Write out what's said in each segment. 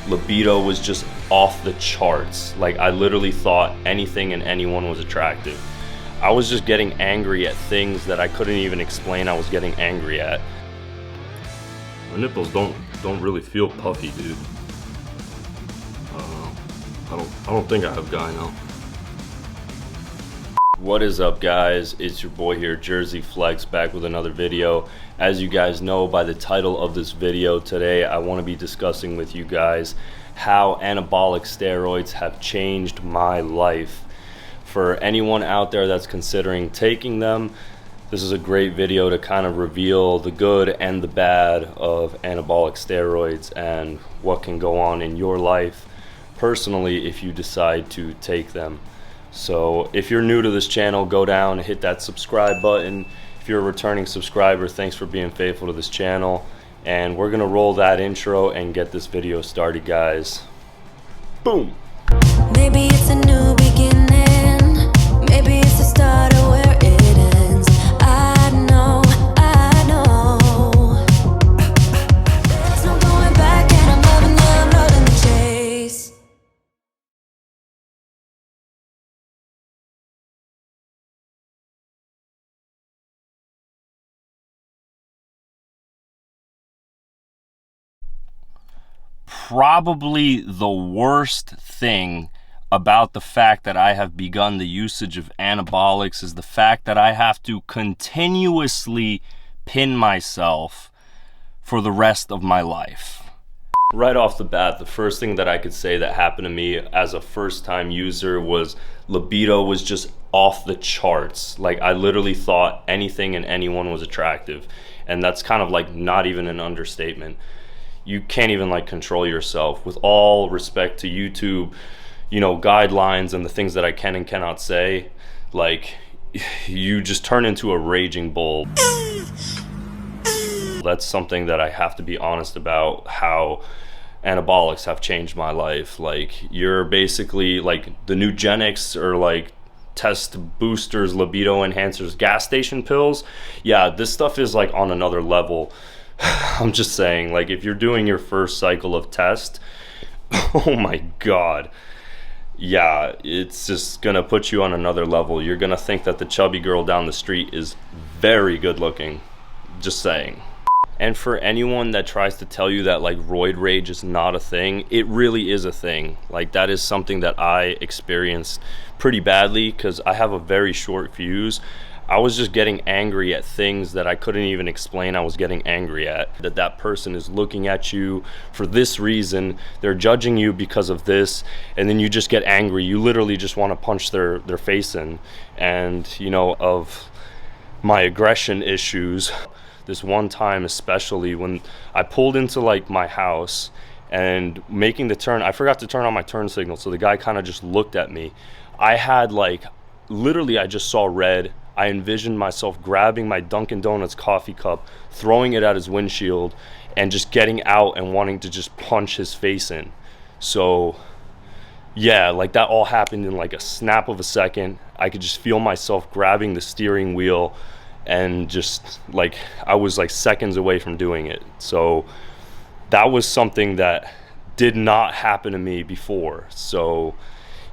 libido was just off the charts. Like, I literally thought anything and anyone was attractive. I was just getting angry at things that I couldn't even explain I was getting angry at. My nipples don't really feel puffy, dude. I don't think I have gyno. What is up, guys? It's your boy here, Jersey Flex, back with another video. As you guys know by the title of this video today, I want to be discussing with you guys how anabolic steroids have changed my life. For anyone out there that's considering taking them, this is a great video to kind of reveal the good and the bad of anabolic steroids and what can go on in your life personally if you decide to take them. So if you're new to this channel, go down and hit that subscribe button. If you're a returning subscriber, thanks for being faithful to this channel. And we're gonna roll that intro and get this video started, guys. Boom. Maybe it's a new beginning. Maybe it's the start of where it ends. I know. There's no going back, and I'm loving the chase. Probably the worst thing about the fact that I have begun the usage of anabolics is the fact that I have to continuously pin myself for the rest of my life. Right off the bat, the first thing that I could say that happened to me as a first-time user was libido was just off the charts. Like, I literally thought anything and anyone was attractive, and that's kind of like not even an understatement. You can't even like control yourself. With all respect to YouTube, you know, guidelines and the things that I can and cannot say, like, you just turn into a raging bull. That's something that I have to be honest about, how anabolics have changed my life. Like, you're basically like the Nugenics or like test boosters, libido enhancers, gas station pills. Yeah, this stuff is like on another level. I'm just saying, like, if you're doing your first cycle of test, oh my god, yeah, it's just gonna put you on another level. You're gonna think that the chubby girl down the street is very good looking. Just saying. And for anyone that tries to tell you that like roid rage is not a thing, it really is a thing. Like, that is something that I experienced pretty badly because I have a very short fuse. I was just getting angry at things that I couldn't even explain I was getting angry at. That person is looking at you for this reason, they're judging you because of this, and then you just get angry. You literally just want to punch their face in. And, you know, of my aggression issues, this one time especially when I pulled into like my house and making the turn, I forgot to turn on my turn signal, so the guy kind of just looked at me. I had like, literally I just saw red. I envisioned myself grabbing my Dunkin' Donuts coffee cup, throwing it at his windshield, and just getting out and wanting to just punch his face in. So yeah, like that all happened in like a snap of a second. I could just feel myself grabbing the steering wheel and just like, I was like seconds away from doing it. So that was something that did not happen to me before. So,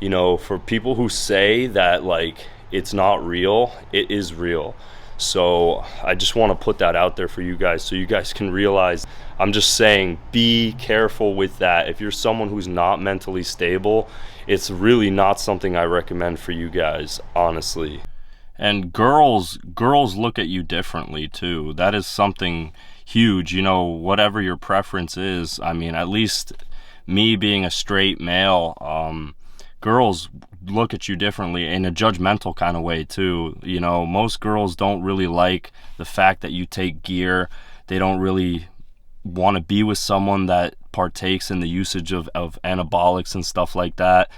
you know, for people who say that like it's not real, it is real. So I just want to put that out there for you guys so you guys can realize. I'm just saying, be careful with that. If you're someone who's not mentally stable, it's really not something I recommend for you guys, honestly. And girls look at you differently too. That is something huge. You know, whatever your preference is, I mean, at least me being a straight male, girls look at you differently in a judgmental kind of way too. You know, most girls don't really like the fact that you take gear. They don't really want to be with someone that partakes in the usage of anabolics and stuff like that.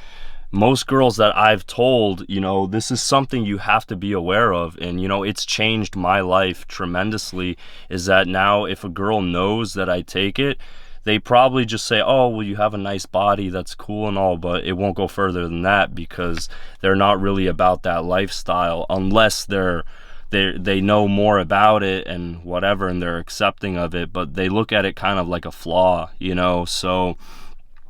Most girls that I've told, you know, this is something you have to be aware of, and you know, it's changed my life tremendously, is that now if a girl knows that I take it, they probably just say, oh, well, you have a nice body, that's cool and all, but it won't go further than that, because they're not really about that lifestyle unless they know more about it and whatever, and they're accepting of it, but they look at it kind of like a flaw, you know. So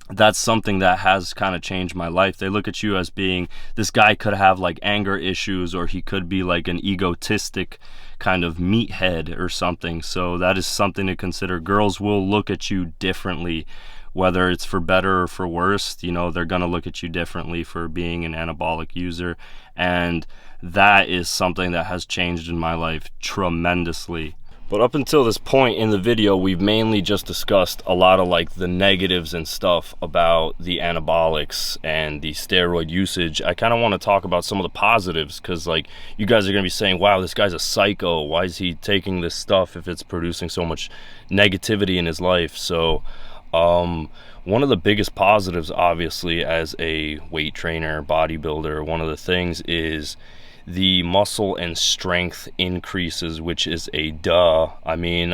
that's something that has kind of changed my life. They look at you as being, this guy could have like anger issues, or he could be like an egotistic kind of meathead or something. So that is something to consider. Girls will look at you differently, whether it's for better or for worse. You know, they're gonna look at you differently for being an anabolic user, and that is something that has changed in my life tremendously. But up until this point in the video, we've mainly just discussed a lot of like the negatives and stuff about the anabolics and the steroid usage. I kind of want to talk about some of the positives, because like you guys are going to be saying, wow, this guy's a psycho. Why is he taking this stuff if it's producing so much negativity in his life? So one of the biggest positives, obviously, as a weight trainer, bodybuilder, one of the things is the muscle and strength increases, which is a duh. I mean,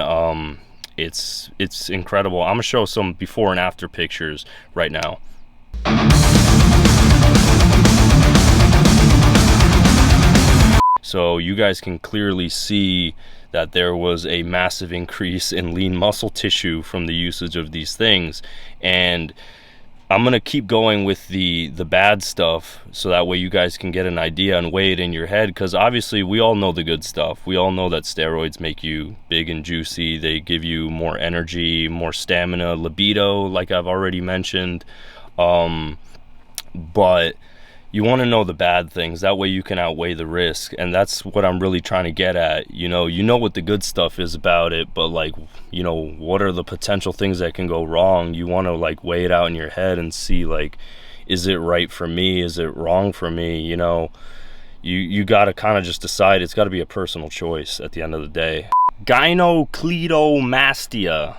it's incredible. I'm gonna show some before and after pictures right now. So you guys can clearly see that there was a massive increase in lean muscle tissue from the usage of these things. And I'm gonna keep going with the bad stuff, so that way you guys can get an idea and weigh it in your head, because obviously we all know the good stuff. We all know that steroids make you big and juicy. They give you more energy, more stamina, libido, like I've already mentioned. But you want to know the bad things, that way you can outweigh the risk. And that's what I'm really trying to get at. You know what the good stuff is about it, but like, you know, what are the potential things that can go wrong? You want to like weigh it out in your head and see like, is it right for me? Is it wrong for me? You know, you got to kind of just decide. It's got to be a personal choice at the end of the day. Gynocleidomastia.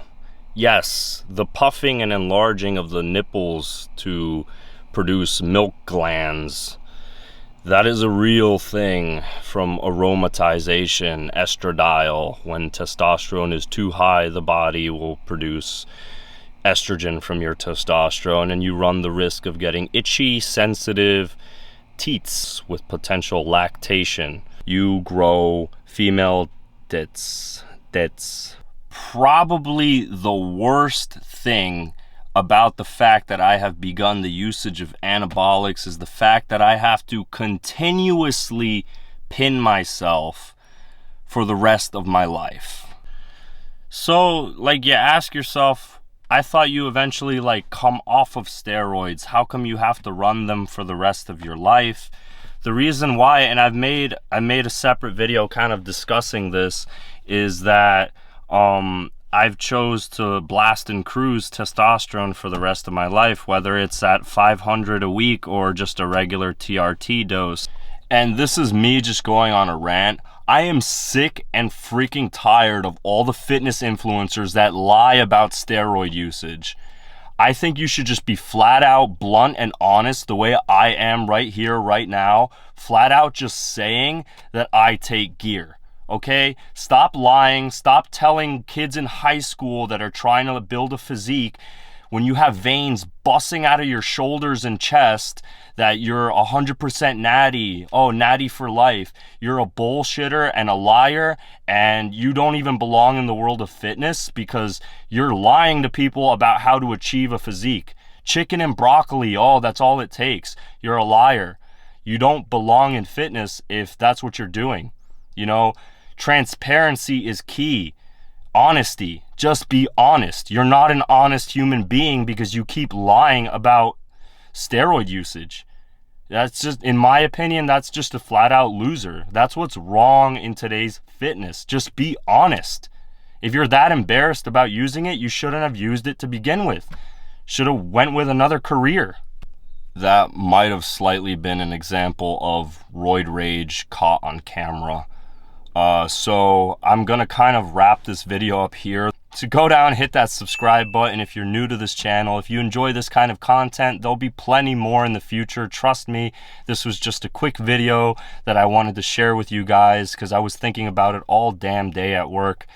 Yes, the puffing and enlarging of the nipples to produce milk glands. That is a real thing from aromatization, estradiol. When testosterone is too high, the body will produce estrogen from your testosterone, and you run the risk of getting itchy, sensitive teats with potential lactation. You grow female tits. Probably the worst thing about the fact that I have begun the usage of anabolics is the fact that I have to continuously pin myself for the rest of my life. So, like, you ask yourself, I thought you eventually, like, come off of steroids. How come you have to run them for the rest of your life? The reason why, and I made a separate video kind of discussing this, is that I've chose to blast and cruise testosterone for the rest of my life, whether it's at 500 a week or just a regular TRT dose. And this is me just going on a rant. I am sick and freaking tired of all the fitness influencers that lie about steroid usage. I think you should just be flat out blunt and honest, the way I am right here, right now. Flat out just saying that I take gear. Okay, stop lying. Stop telling kids in high school that are trying to build a physique, when you have veins busting out of your shoulders and chest, that you're 100% natty. Oh, natty for life. You're a bullshitter and a liar, and you don't even belong in the world of fitness, because you're lying to people about how to achieve a physique. Chicken and broccoli, oh, that's all it takes. You're a liar. You don't belong in fitness if that's what you're doing. You know, transparency is key. Honesty. Just be honest. You're not an honest human being because you keep lying about steroid usage. That's just, in my opinion, that's just a flat out loser. That's what's wrong in today's fitness. Just be honest. If you're that embarrassed about using it, you shouldn't have used it to begin with. Should have went with another career. That might have slightly been an example of roid rage caught on camera. So I'm gonna kind of wrap this video up here. So go down, hit that subscribe button if you're new to this channel. If you enjoy this kind of content, there'll be plenty more in the future. Trust me, this was just a quick video that I wanted to share with you guys, because I was thinking about it all damn day at work,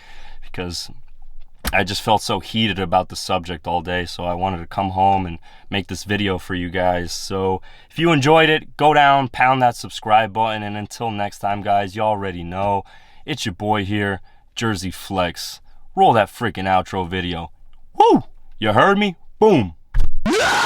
because I just felt so heated about the subject all day. So I wanted to come home and make this video for you guys. So if you enjoyed it, go down, pound that subscribe button. And until next time, guys, you already know, it's your boy here, Jersey Flex. Roll that freaking outro video. Woo! You heard me? Boom! Yeah!